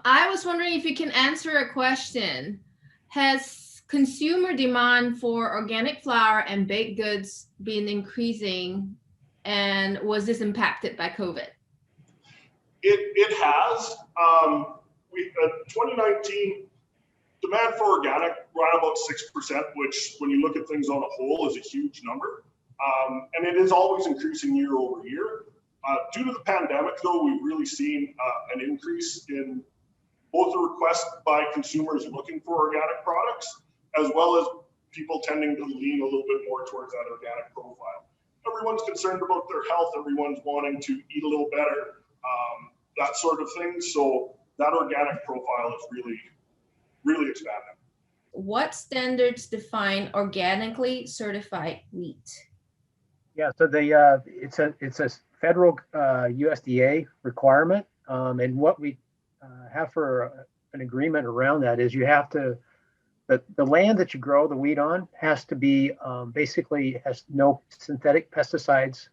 I was wondering if you can answer a question. Has consumer demand for organic flour and baked goods been increasing, and was this impacted by COVID? It has. 2019, demand for organic ran about 6%, which when you look at things on a whole is a huge number. And it is always increasing year over year. Due to the pandemic, though, we've really seen an increase in both the request by consumers looking for organic products, as well as people tending to lean a little bit more towards that organic profile. Everyone's concerned about their health. Everyone's wanting to eat a little better, that sort of thing. So that organic profile is really expanding. What standards define organically certified wheat? Yeah, so it's a federal USDA requirement, and what we have for an agreement around that is you have to, the land that you grow the wheat on has to be basically has no synthetic pesticides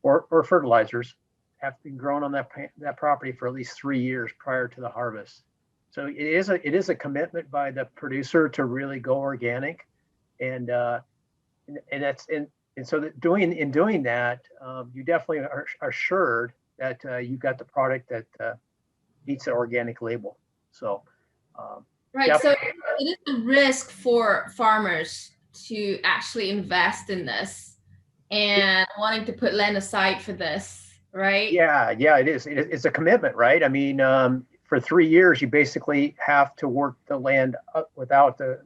or fertilizers, have to be grown on that property for at least 3 years prior to the harvest. So it is a commitment by the producer to really go organic, and so in doing that, you definitely are assured that you've got the product that meets the organic label. So right. So it is a risk for farmers to actually invest in this and wanting to put land aside for this, right? Yeah, it is. It's a commitment, right? I mean, for 3 years, you basically have to work the land up without the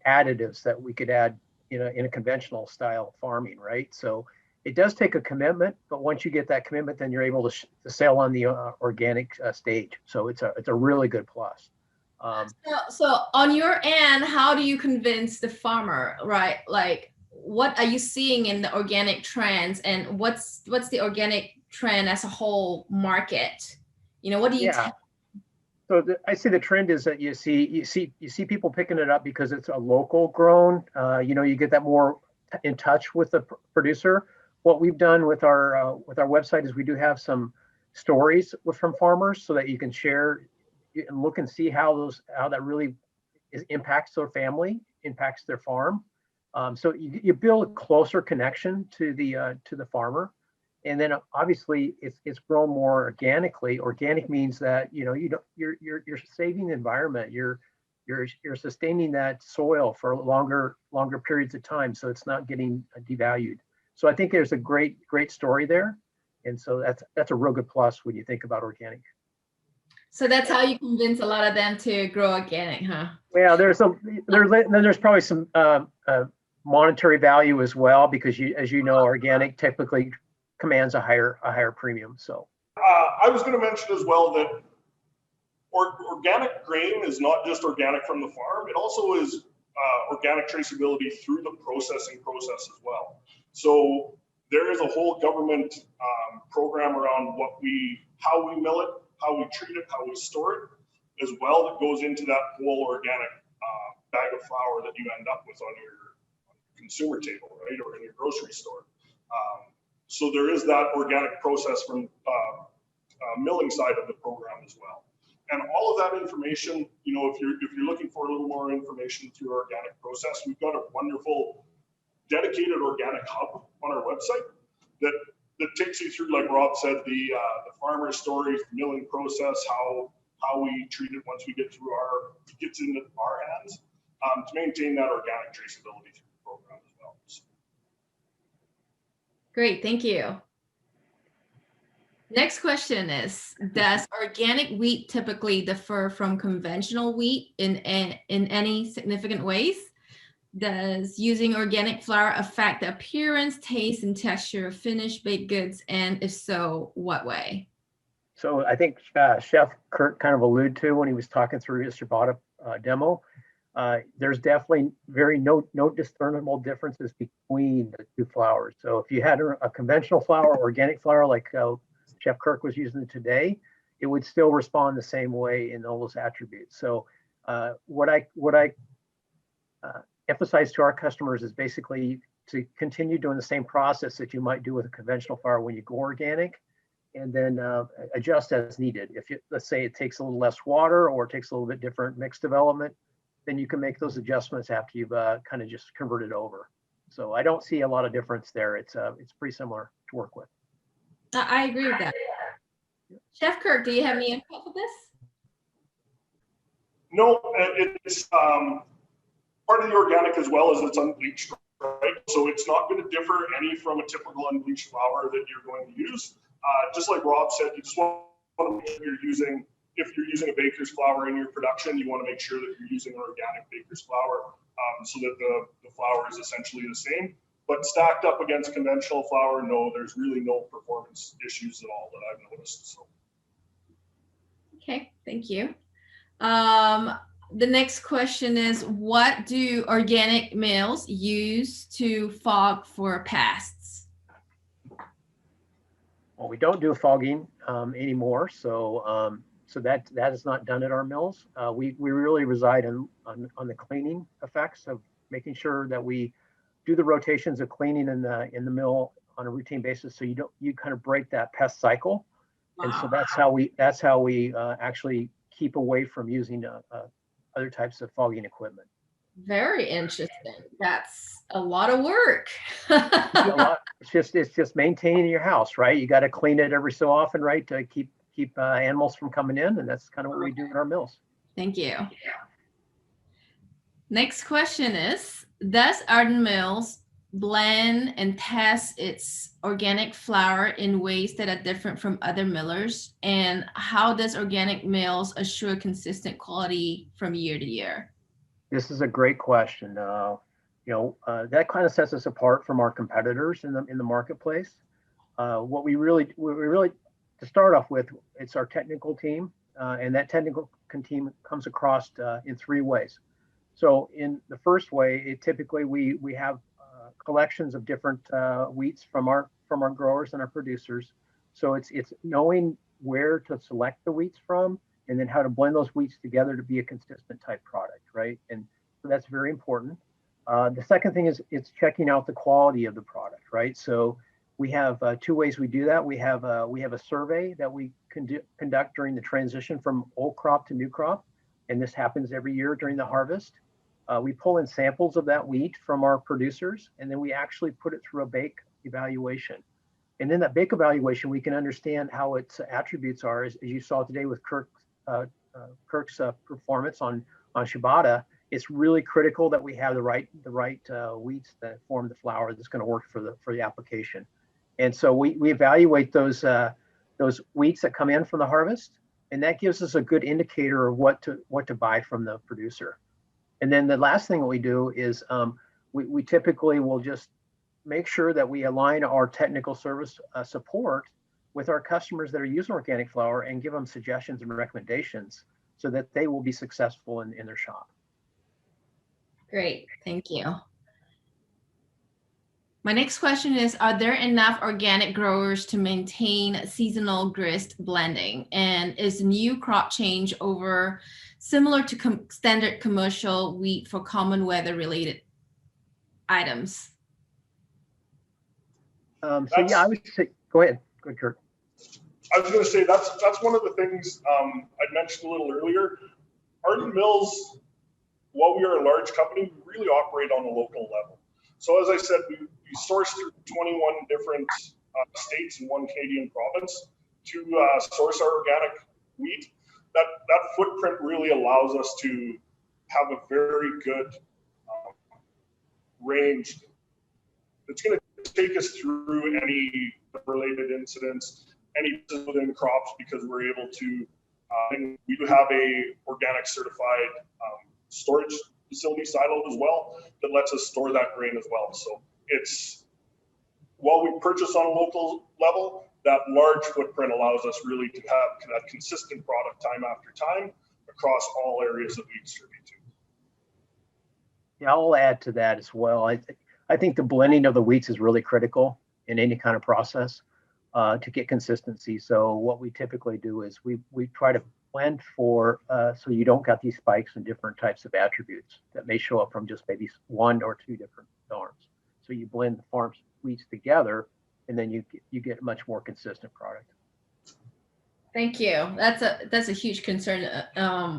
additives that we could add in a conventional style farming, right? So it does take a commitment, but once you get that commitment, then you're able to sell on the organic stage. So it's a really good plus. So on your end, how do you convince the farmer, right? Like, what are you seeing in the organic trends, and what's the organic trend as a whole market? What do you? So I see the trend is that you see people picking it up because it's a local grown. You get that more in touch with the producer. What we've done with our website is we do have some stories from farmers so that you can share and look and see how that really impacts their family, impacts their farm. So you build a closer connection to the farmer, and then obviously it's grown more organically. Organic means that you're saving the environment. You're sustaining that soil for longer periods of time, so it's not getting devalued. So I think there's a great story there, and so that's a real good plus when you think about organic. So that's how you convince a lot of them to grow organic, huh? Well, there's probably some monetary value as well, because as you know, organic typically commands a higher premium. So I was going to mention as well that organic grain is not just organic from the farm; it also is organic traceability through the processing process as well. So there is a whole government program around how we mill it, how we treat it, how we store it, as well, that goes into that whole organic bag of flour that you end up with on your consumer table, right, or in your grocery store. So there is that organic process from milling side of the program as well. And all of that information, if you're looking for a little more information through our organic process, we've got a wonderful dedicated organic hub on our website that takes you through, like Rob said, the farmer stories, the milling process, how we treat it once we get gets into our hands, to maintain that organic traceability through the program as well. So. Great, thank you. Next question is, does organic wheat typically differ from conventional wheat in any significant ways? Does using organic flour affect the appearance, taste, and texture of finished baked goods? And if so, what way? So I think Chef Kirk kind of alluded to when he was talking through his ciabatta demo. there's definitely no discernible differences between the two flours. So if you had a conventional flour, organic flour, like Chef Kirk was using today, it would still respond the same way in all those attributes. So what I emphasize to our customers is basically to continue doing the same process that you might do with a conventional flour when you go organic, and then adjust as needed. If you, let's say it takes a little less water or it takes a little bit different mix development, then you can make those adjustments after you've kind of just converted over. So I don't see a lot of difference there. It's pretty similar to work with. I agree with that. Chef Kirk, do you have any input for this? No, it's part of the organic as well as it's unbleached, right? So it's not going to differ any from a typical unbleached flour that you're going to use. Just like Rob said, you just want to make sure you're using, if you're using a baker's flour in your production, you want to make sure that you're using an organic baker's flour so that the flour is essentially the same. But stacked up against conventional flour, no, there's really no performance issues at all that I've noticed. So. Okay, thank you. The next question is, what do organic mills use to fog for pests? Well, we don't do fogging anymore, so that is not done at our mills. We really reside on the cleaning effects of making sure that we do the rotations of cleaning in the mill on a routine basis, so you kind of break that pest cycle. Wow. And so that's how we actually keep away from using other types of fogging equipment. Very interesting. That's a lot of work. It's just maintaining your house, right? You got to clean it every so often, right, to keep animals from coming in, and that's kind of what we do in our mills. Thank you. Next question is, does Arden Mills blend and test its organic flour in ways that are different from other millers? And how does Organic Mills assure consistent quality from year to year? This is a great question. That kind of sets us apart from our competitors in the marketplace. What we really, to start off with, it's our technical team, and that technical team comes across in three ways. So in the first way, typically we have collections of different wheats from our growers and our producers. So it's knowing where to select the wheats from, and then how to blend those wheats together to be a consistent type product, right? And so that's very important. The second thing is it's checking out the quality of the product, right? So we have two ways we do that. We have a survey that we conduct during the transition from old crop to new crop, and this happens every year during the harvest. We pull in samples of that wheat from our producers, and then we actually put it through a bake evaluation. And in that bake evaluation, we can understand how its attributes are, as you saw today with Kirk's performance on ciabatta. It's really critical that we have the right wheats that form the flour that's going to work for the application. And so we evaluate those wheats that come in from the harvest, and that gives us a good indicator of what to buy from the producer. And then the last thing that we do is we typically will just make sure that we align our technical service support with our customers that are using organic flour and give them suggestions and recommendations so that they will be successful in their shop. Great, thank you. My next question is, are there enough organic growers to maintain seasonal grist blending? And is new crop change over similar to standard commercial wheat for common weather related items? I would say, go ahead, Kirk. I was going to say that's one of the things I'd mentioned a little earlier. Arden Mills, while we are a large company, we really operate on a local level. So as I said, we source through 21 different states and one Canadian province to source our organic wheat. That footprint really allows us to have a very good range. It's going to take us through any related incidents, any within crops, because we're able to, we do have a organic certified storage facility siloed as well that lets us store that grain as well. So it's, while we purchase on a local level, that large footprint allows us really to have that consistent product time after time across all areas that we distribute to. Yeah, I'll add to that as well. I think the blending of the wheats is really critical in any kind of process to get consistency. So what we typically do is we try to blend for so you don't got these spikes in different types of attributes that may show up from just maybe one or two different farms. So you blend the farms wheats together, and then you get a much more consistent product. Thank you. That's a huge concern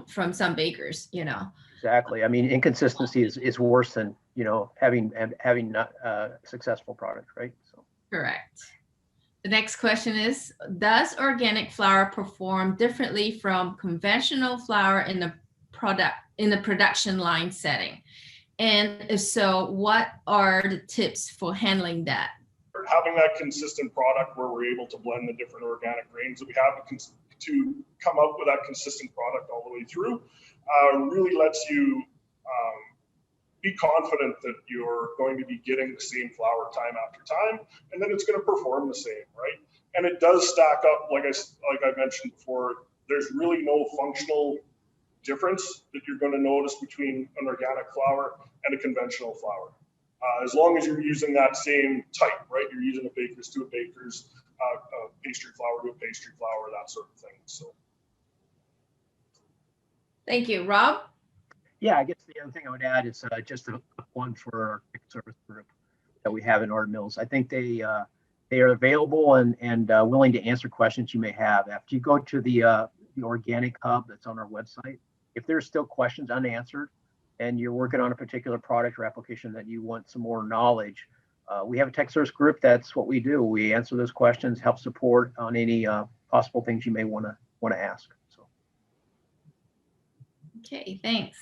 from some bakers, you know. Exactly. I mean, inconsistency is worse than, you know, having not a successful product, right? So. Correct. The next question is, does organic flour perform differently from conventional flour in the production line setting? And if so, what are the tips for handling that? Having that consistent product where we're able to blend the different organic grains that we have to come up with that consistent product all the way through really lets you be confident that you're going to be getting the same flour time after time, and then it's going to perform the same, right? And it does stack up, like I mentioned before. There's really no functional difference that you're going to notice between an organic flour and a conventional flour. As long as you're using that same type, right? You're using a baker's to a baker's, pastry flour to a pastry flour, that sort of thing. So. Thank you, Rob. Yeah, I guess the other thing I would add is just a one for our service group that we have in Arden Mills. I think they are available and willing to answer questions you may have. After you go to the organic hub that's on our website, if there's still questions unanswered and you're working on a particular product or application that you want some more knowledge, we have a tech service group. That's what we do. We answer those questions, help support on any possible things you may want to ask. So. Okay, thanks.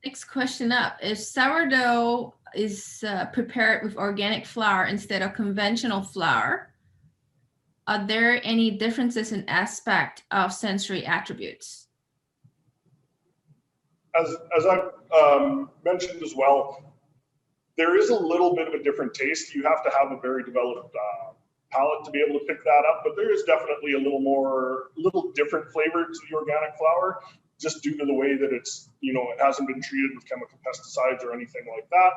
Next question up. If sourdough is prepared with organic flour instead of conventional flour, are there any differences in aspect of sensory attributes? As I've mentioned as well, there is a little bit of a different taste. You have to have a very developed palate to be able to pick that up, but there is definitely a little different flavor to the organic flour, just due to the way that it's, you know, it hasn't been treated with chemical pesticides or anything like that.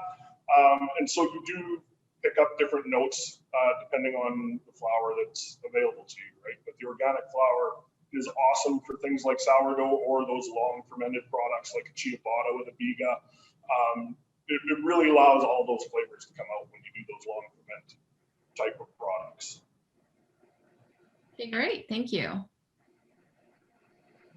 And so you do pick up different notes depending on the flour that's available to you, right? But the organic flour is awesome for things like sourdough or those long fermented products like a ciabatta with a biga. It really allows all those flavors to come out when you do those long ferment type of products. Okay, great. Thank you.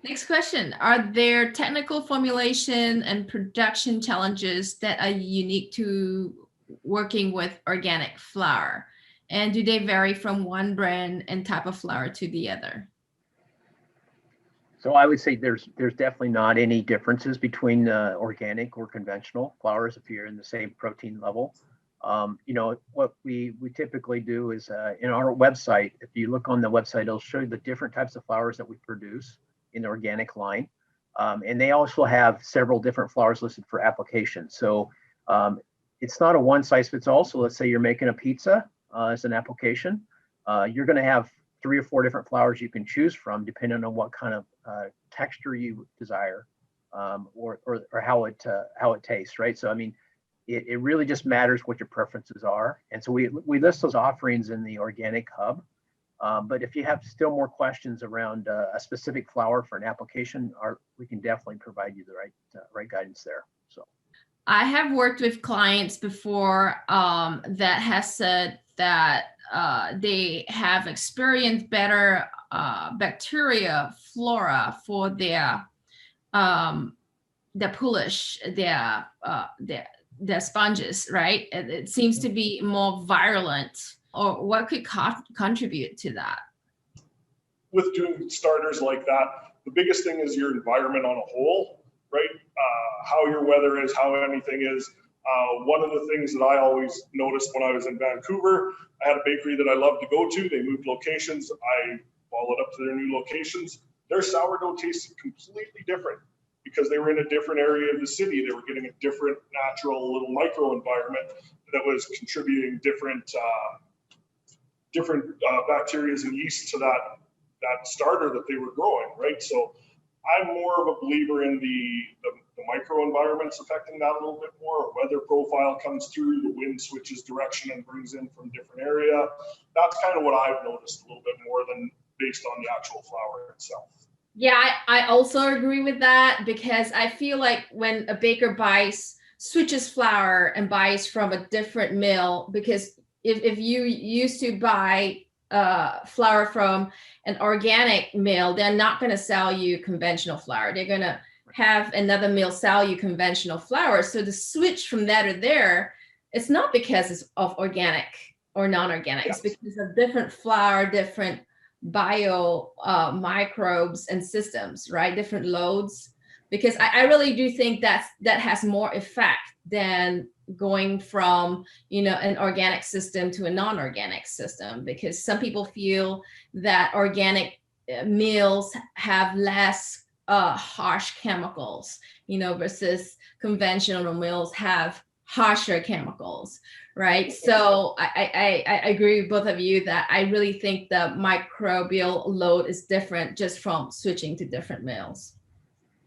Next question. Are there technical formulation and production challenges that are unique to working with organic flour? And do they vary from one brand and type of flour to the other? So I would say there's definitely not any differences between organic or conventional flours if you're in the same protein level. You know, what we typically do is in our website, if you look on the website, it'll show you the different types of flours that we produce in the organic line. And they also have several different flours listed for application. So it's not a one size fits all. So let's say you're making a pizza as an application. You're going to have 3 or 4 different flours you can choose from depending on what kind of texture you desire or how it tastes, right? So I mean, it really just matters what your preferences are. And so we list those offerings in the organic hub. But if you have still more questions around a specific flour for an application, we can definitely provide you the right guidance there. So I have worked with clients before that has said that they have experienced better bacteria flora for their polish, their sponges, right? It seems to be more virulent. Or what could contribute to that? With doing starters like that, the biggest thing is your environment on a whole, right? How your weather is, how anything is. One of the things that I always noticed when I was in Vancouver, I had a bakery that I loved to go to. They moved locations. I followed up to their new locations. Their sourdough tasted completely different because they were in a different area of the city. They were getting a different natural little micro environment that was contributing different bacteria and yeast to that starter that they were growing, right? So I'm more of a believer in the microenvironments affecting that a little bit more. Weather profile comes through, the wind switches direction and brings in from different area. That's kind of what I've noticed a little bit more than based on the actual flour itself. Yeah, I also agree with that, because I feel like when a baker switches flour and buys from a different mill, because if you used to buy flour from an organic mill, they're not going to sell you conventional flour. They're going to have another mill sell you conventional flour. So the switch from that to there, it's not because it's of organic or non-organic. Yes. It's because of different flour, different bio microbes and systems, right? Different loads. Because I really do think that has more effect than going from, you know, an organic system to a non-organic system, because some people feel that organic mills have less harsh chemicals, you know, versus conventional mills have harsher chemicals, right? So I agree with both of you that I really think the microbial load is different just from switching to different mills.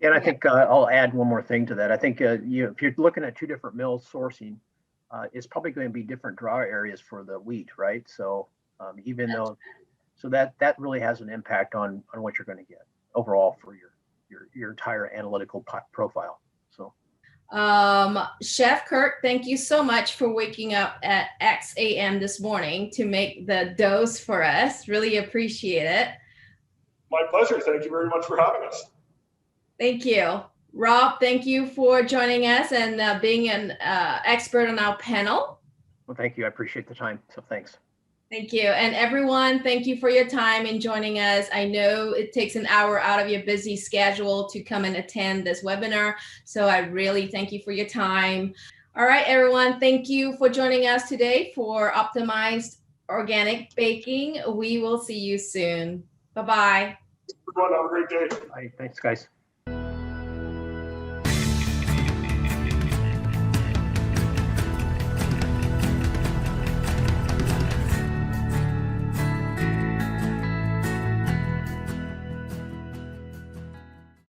And I think I'll add one more thing to that. I think if you're looking at two different mills sourcing, it's probably going to be different draw areas for the wheat, right? So even though, so that really has an impact on what you're going to get overall for your entire analytical profile. So, Chef Kirk, thank you so much for waking up at X a.m. this morning to make the doughs for us. Really appreciate it. My pleasure. Thank you very much for having us. Thank you. Rob, thank you for joining us and being an expert on our panel. Well, thank you. I appreciate the time. So thanks. Thank you. And everyone, thank you for your time in joining us. I know it takes an hour out of your busy schedule to come and attend this webinar. So I really thank you for your time. All right, everyone. Thank you for joining us today for Optimized Organic Baking. We will see you soon. Bye-bye. Everyone, have a great day. Bye. Thanks, guys.